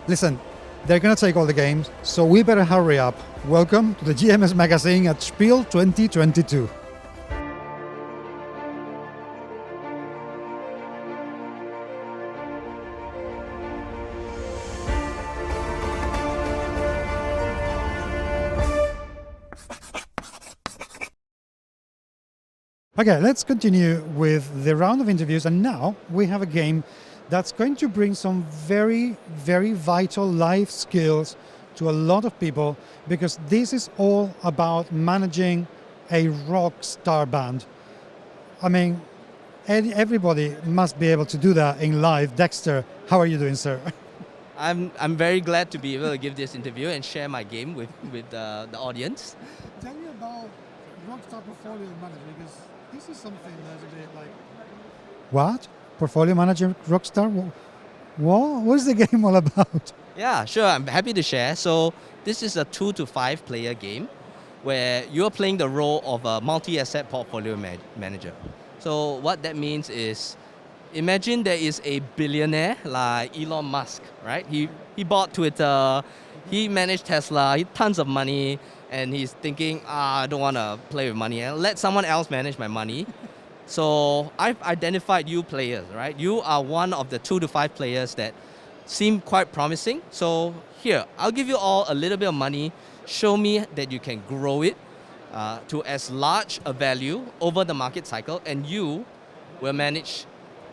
Listen, they're going to take all the games, so we better hurry up. Welcome to the GMS magazine at Spiel 2022. Okay, let's continue with the round of interviews, and now we have a game that's going to bring some very, very vital life skills to a lot of people, because this is all about managing a rock star band. I mean, everybody must be able to do that in live. Dexter, how are you doing, sir? I'm very glad to be able to give this interview and share my game with the audience. Tell me about Rockstar Portfolio Manager, because this is something that's a bit like... What? Portfolio Manager Rockstar? What is the game all about? Yeah, sure, I'm happy to share. So this is a 2 to 5 player game where you're playing the role of a multi-asset portfolio manager. So what that means is, imagine there is a billionaire like Elon Musk, right? He bought Twitter, he managed Tesla, he tons of money, and he's thinking, I don't want to play with money, and let someone else manage my money. So I've identified you players, right? You are one of the 2 to 5 players that seem quite promising. So here, I'll give you all a little bit of money. Show me that you can grow it to as large a value over the market cycle, and you will manage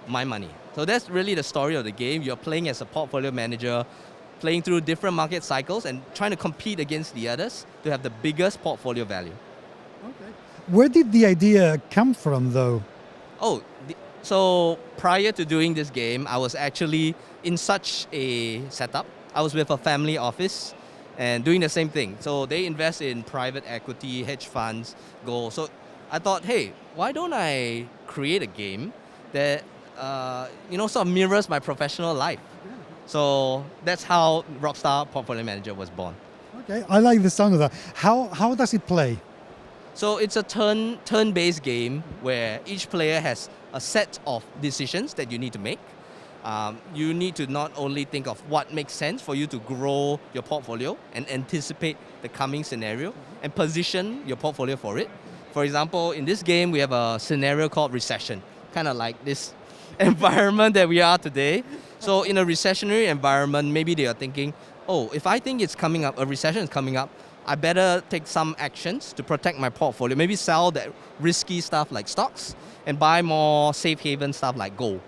my money. So that's really the story of the game. You're playing as a portfolio manager, playing through different market cycles and trying to compete against the others to have the biggest portfolio value. Okay. Where did the idea come from, though? So prior to doing this game, I was actually in such a setup. I was with a family office and doing the same thing. So they invest in private equity, hedge funds, gold. So I thought, hey, why don't I create a game that sort of mirrors my professional life? So that's how Rockstar Portfolio Manager was born. Okay, I like the sound of that. How does it play? So it's a turn-based game where each player has a set of decisions that you need to make. You need to not only think of what makes sense for you to grow your portfolio and anticipate the coming scenario and position your portfolio for it. For example, in this game, we have a scenario called recession, kind of like this environment that we are today. So in a recessionary environment, maybe they are thinking, oh, if I think it's coming up, a recession is coming up, I better take some actions to protect my portfolio. Maybe sell that risky stuff like stocks and buy more safe haven stuff like gold,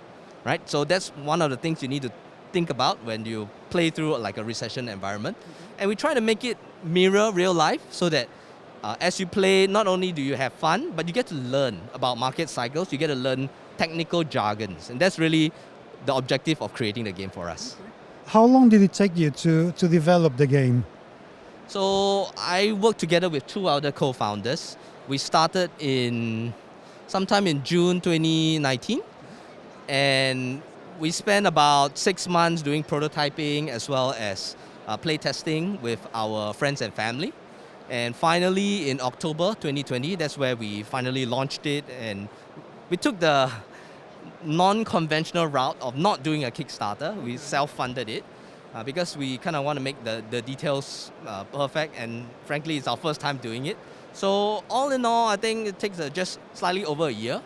right? So that's one of the things you need to think about when you play through like a recession environment. And we try to make it mirror real life so that as you play, not only do you have fun, but you get to learn about market cycles, you get to learn technical jargons. And that's really the objective of creating the game for us. How long did it take you to develop the game? So I worked together with 2 other co-founders. We started sometime in June 2019, and we spent about 6 months doing prototyping as well as play testing with our friends and family. And finally, in October 2020, that's where we finally launched it, and we took the non-conventional route of not doing a Kickstarter. We self-funded it because we kind of want to make the details perfect, and frankly, it's our first time doing it. So all in all, I think it takes just slightly over a year,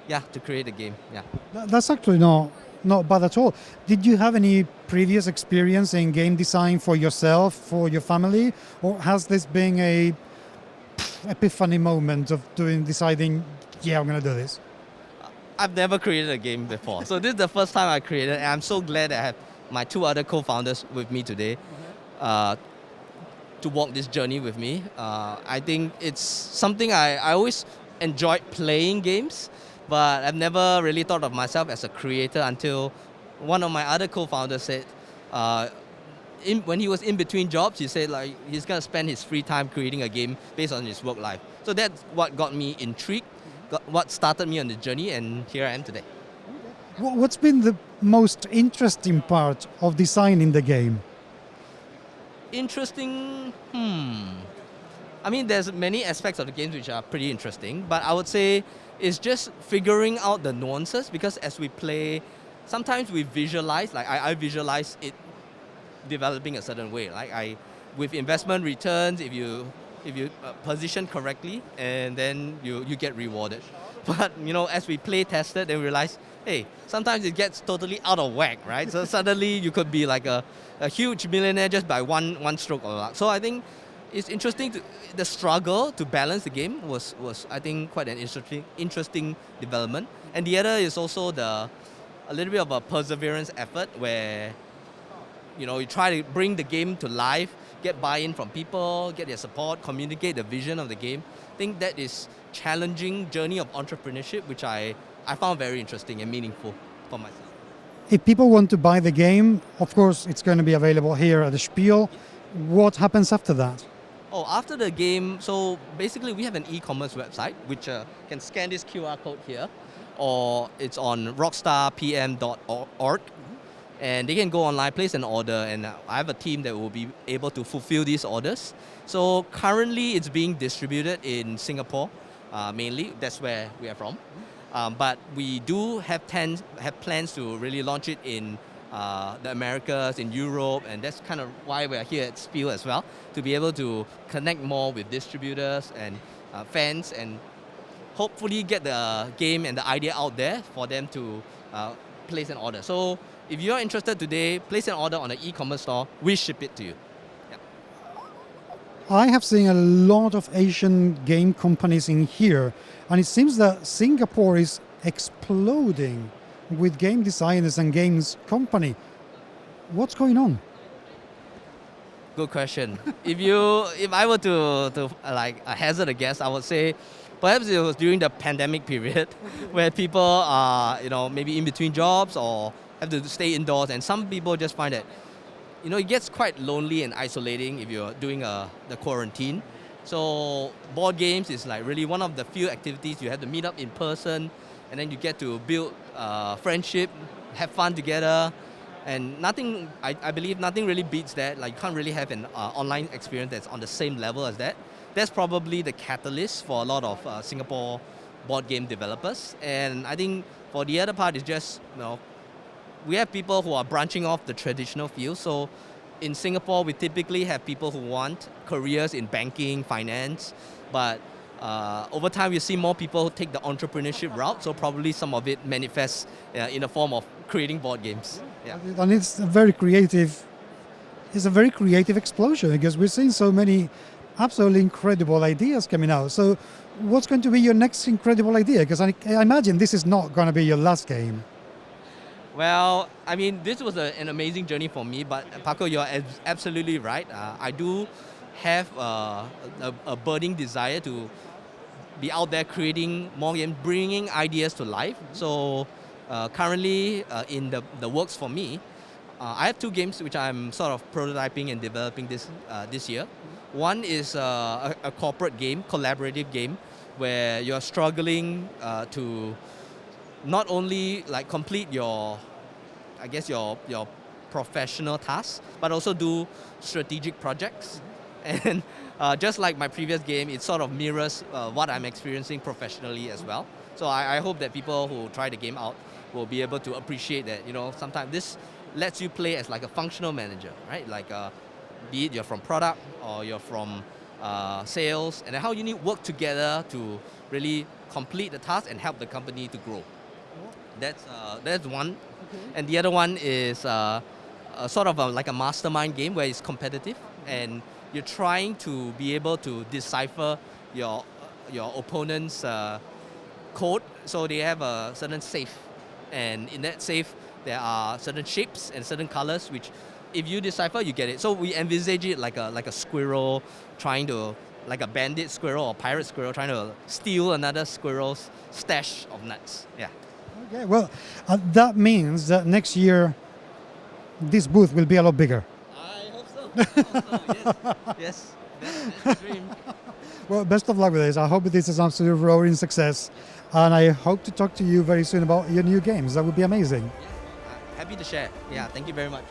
to create a game. Yeah. That's actually not bad at all. Did you have any previous experience in game design for yourself, for your family, or has this been a epiphany moment of deciding, yeah, I'm going to do this? I've never created a game before, so this is the first time I created, and I'm so glad that I have my 2 other co-founders with me today to walk this journey with me. I think it's something I always enjoyed playing games, but I've never really thought of myself as a creator until one of my other co-founders said, when he was in between jobs, he said like he's gonna spend his free time creating a game based on his work life. So that's what got me intrigued, what started me on the journey, and here I am today. What's been the most interesting part of designing the game? Interesting, I mean, there's many aspects of the games which are pretty interesting, but I would say it's just figuring out the nuances, because as we play, sometimes we visualize, like I visualize it developing a certain way. With investment returns, if you position correctly, and then you get rewarded. But as we play tested, then we realize, hey, sometimes it gets totally out of whack, right? So suddenly you could be like a huge millionaire just by one stroke of luck. So I think it's interesting. The struggle to balance the game was I think quite an interesting development. And the other is also a little bit of a perseverance effort where you try to bring the game to life, get buy-in from people, get their support, communicate the vision of the game. I think that is challenging journey of entrepreneurship, which I found very interesting and meaningful for myself. If people want to buy the game, of course, it's going to be available here at the Spiel. What happens after that? Oh, after the game, so basically we have an e-commerce website which can scan this QR code here, or it's on rockstarpm.org. And they can go online, place an order, and I have a team that will be able to fulfill these orders. So currently it's being distributed in Singapore, mainly. That's where we are from. But we do have plans to really launch it in the Americas, in Europe, and that's kind of why we're here at Spiel as well, to be able to connect more with distributors and fans, and hopefully get the game and the idea out there for them to place an order. So if you're interested today, place an order on the e-commerce store, we ship it to you. I have seen a lot of Asian game companies in here, and it seems that Singapore is exploding with game designers and games company. What's going on? Good question. If I were to hazard a guess, I would say perhaps it was during the pandemic period where people are maybe in between jobs or have to stay indoors, and some people just find that it gets quite lonely and isolating if you're doing the quarantine. So board games is like really one of the few activities you have to meet up in person, and then you get to build friendship, have fun together, and I believe nothing really beats that. Like you can't really have an online experience that's on the same level as that. That's probably the catalyst for a lot of Singapore board game developers. And I think for the other part is just we have people who are branching off the traditional field. So in Singapore, we typically have people who want careers in banking, finance, but over time you see more people take the entrepreneurship route. So probably some of it manifests in the form of creating board games. Yeah. And it's a very creative explosion, because we're seeing so many absolutely incredible ideas coming out. So what's going to be your next incredible idea? Because I imagine this is not going to be your last game. Well, I mean, this was an amazing journey for me, but Paco, you're absolutely right. I do have a burning desire to be out there creating more games, bringing ideas to life. So currently in the works for me, I have two games which I'm sort of prototyping and developing this year. One is a corporate game, collaborative game, where you're struggling to not only complete your professional tasks, but also do strategic projects. And just like my previous game, it sort of mirrors what I'm experiencing professionally as well. So I hope that people who try the game out will be able to appreciate that, sometimes this lets you play as like a functional manager, right? Be it you're from product or you're from sales, and how you need work together to really complete the task and help the company to grow. That's one. Okay. And the other one is sort of like a mastermind game where it's competitive, and you're trying to be able to decipher your opponent's code. So they have a certain safe, and in that safe there are certain shapes and certain colors which, if you decipher, you get it. So we envisage it like a squirrel trying to, like a bandit squirrel or pirate squirrel trying to steal another squirrel's stash of nuts. Yeah. Okay, well, that means that next year this booth will be a lot bigger. I hope so. Yes. That's the dream. Well, best of luck with this. I hope this is an absolute roaring success, and I hope to talk to you very soon about your new games. That would be amazing. Yeah. Happy to share. Yeah, thank you very much.